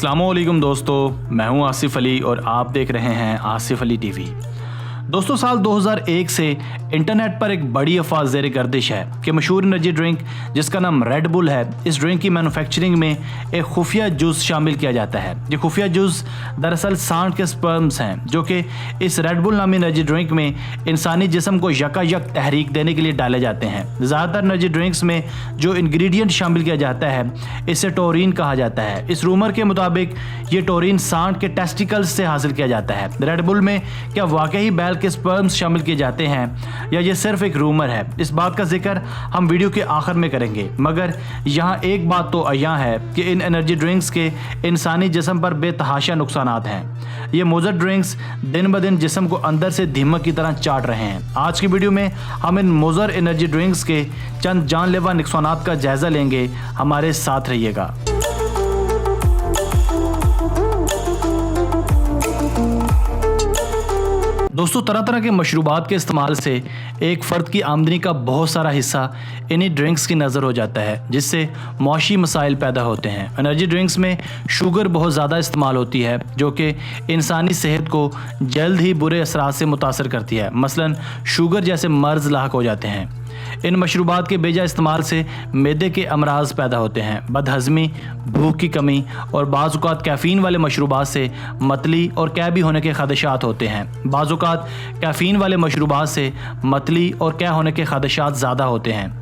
अस्सलामुअलैकुम दोस्तों, मैं हूं आसिफ अली और आप देख रहे हैं आसिफ अली टीवी। दोस्तों, साल 2001 से इंटरनेट पर एक बड़ी अफवाह ज़ेर गर्दिश है कि मशहूर एनर्जी ड्रिंक जिसका नाम रेड बुल है, इस ड्रिंक की मैन्युफैक्चरिंग में एक खुफिया जूस शामिल किया जाता है। ये खुफिया जूस दरअसल सांड के स्पर्म्स हैं जो कि इस रेड बुल नामी एनर्जी ड्रिंक में इंसानी जिस्म को यकायक तहरीक देने के लिए डाले जाते हैं। ज़्यादातर एनर्जी ड्रिंक्स में जो इंग्रेडिएंट शामिल किया जाता है इसे टोरिन कहा जाता है। इस रूमर के मुताबिक ये टोरिन सांड के टेस्टिकल्स से हासिल किया जाता है। रेड बुल में क्या वाकई बैल के स्पर्म्स शामिल किए जाते हैं या ये सिर्फ एक रूमर है, इस बात का जिक्र हम वीडियो के आखिर में करेंगे। मगर यहाँ एक बात तो अय्यां है कि इन एनर्जी ड्रिंक्स के इंसानी जिस्म पर बेतहाशा नुकसानात हैं। ये मुज़र ड्रिंक्स दिन ब दिन जिस्म को अंदर से दीमक की तरह चाट रहे हैं। आज की वीडियो में हम इन मुज़र एनर्जी ड्रिंक्स के चंद जानलेवा नुकसानात का जायज़ा लेंगे। हमारे साथ रहिएगा। दोस्तों, तरह तरह के मशरूबात के इस्तेमाल से एक फ़र्द की आमदनी का बहुत सारा हिस्सा इन्हीं ड्रिंक्स की नज़र हो जाता है, जिससे मौशी मसाइल पैदा होते हैं। एनर्जी ड्रिंक्स में शुगर बहुत ज़्यादा इस्तेमाल होती है जो कि इंसानी सेहत को जल्द ही बुरे असरात से मुतासर करती है। मसलन शुगर जैसे मर्ज़ लाक हो जाते हैं। इन मशरूबात के बेजा इस्तेमाल से मैदे के अमराज पैदा होते हैं। बदहज़मी, भूख की कमी और बाज़ औक़ात कैफ़ीन वाले मशरूबात से मतली और कैबी होने के खदशात होते हैं। बाज़ औक़ात कैफ़ीन वाले मशरूबात से मतली और कै होने के खदशात ज़्यादा होते हैं।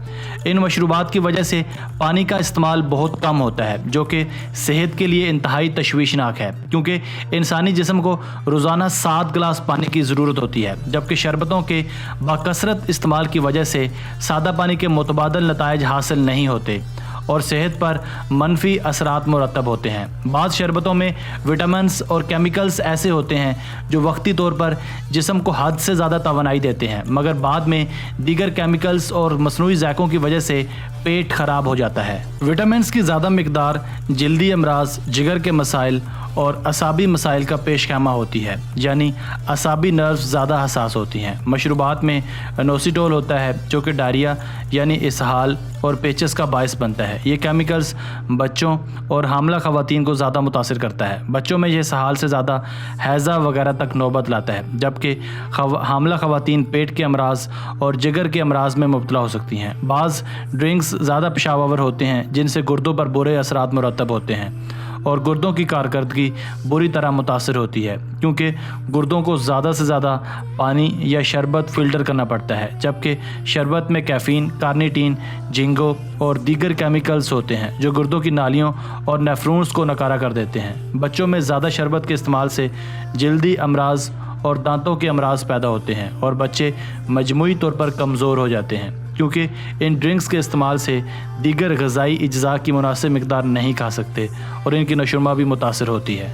इन मशरूबात की वजह से पानी का इस्तेमाल बहुत कम होता है जो कि सेहत के लिए इंतहाई तशवीशनाक है, क्योंकि इंसानी जिस्म को रोज़ाना 7 गिलास पानी की ज़रूरत होती है, जबकि शरबतों के बाकसरत इस्तेमाल की वजह से सादा पानी के मुतबादल नताइज हासिल नहीं होते और सेहत पर मनफी असरात मुरतब होते हैं। बाज़ शरबतों में विटामिन्स और केमिकल्स ऐसे होते हैं जो वक्ती तौर पर जिस्म को हद से ज़्यादा तवानाई देते हैं, मगर बाद में दीगर केमिकल्स और मसनूई ज़ायकों की वजह से पेट ख़राब हो जाता है। विटामिन्स की ज़्यादा मिकदार जल्दी अमराज, जिगर के मसाइल और असाबी मसाइल का पेश ख़ैमा होती है, यानी असाबी नर्व्स ज़्यादा हसास होती हैं। मशरूबात में इनोसिटोल होता है जो कि डायरिया यानी इसहाल और पेचस का बायस बनता है। ये केमिकल्स बच्चों और हामला ख़वातीन को ज़्यादा मुतासिर करता है। बच्चों में ये इसहाल से ज़्यादा हैज़ा वगैरह तक नौबत लाता है, जबकि हामला ख़वातीन पेट के अमराज और जिगर के अमराज में मुब्तला हो सकती हैं। बाज़ ड्रिंक्स ज़्यादा पेशावर होते हैं जिनसे गुर्दों पर बुरे असरात मुरतब होते हैं और गुर्दों की कारकर्दगी बुरी तरह मुतासर होती है, क्योंकि गुर्दों को ज़्यादा से ज़्यादा पानी या शरबत फ़िल्टर करना पड़ता है, जबकि शरबत में कैफ़ीन, कार्निटीन, जिंगो और दीगर केमिकल्स होते हैं जो गुर्दों की नालियों और नेफ्रॉन्स को नकारा कर देते हैं। बच्चों में ज़्यादा शरबत के इस्तेमाल से जल्दी अमराज और दांतों के अमराज पैदा होते हैं और बच्चे मजमूई तौर पर कमज़ोर हो जाते हैं, क्योंकि इन ड्रिंक्स के इस्तेमाल से दीगर ग़िज़ाई अज्जा की मुनासिब मिकदार नहीं खा सकते और इनकी नशोनुमा भी मुतासर होती है।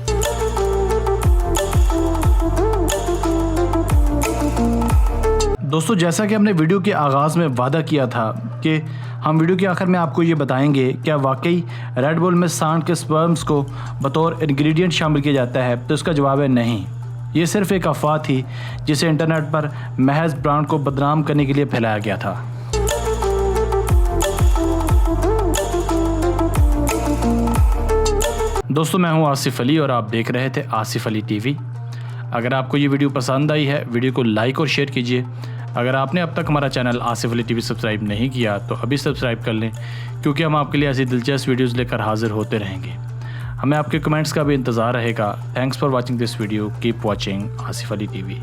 दोस्तों, जैसा कि हमने वीडियो के आगाज़ में वादा किया था कि हम वीडियो के आखिर में आपको ये बताएंगे क्या वाकई रेड बुल में सांड के स्पर्म्स को बतौर इंग्रेडिएंट शामिल किया जाता है, तो इसका जवाब है नहीं। ये सिर्फ एक अफवाह थी जिसे इंटरनेट पर महज ब्रांड को बदनाम करने के लिए फैलाया गया था। दोस्तों, मैं हूं आसिफ अली और आप देख रहे थे आसिफ अली टीवी। अगर आपको ये वीडियो पसंद आई है, वीडियो को लाइक और शेयर कीजिए। अगर आपने अब तक हमारा channel Asif Ali TV subscribe नहीं किया तो अभी सब्सक्राइब कर लें, क्योंकि हम आपके लिए ऐसी दिलचस्प वीडियोज़ लेकर हाजिर होते रहेंगे। हमें आपके कमेंट्स का भी इंतज़ार रहेगा। Thanks for watching this video. Keep watching Asif Ali TV.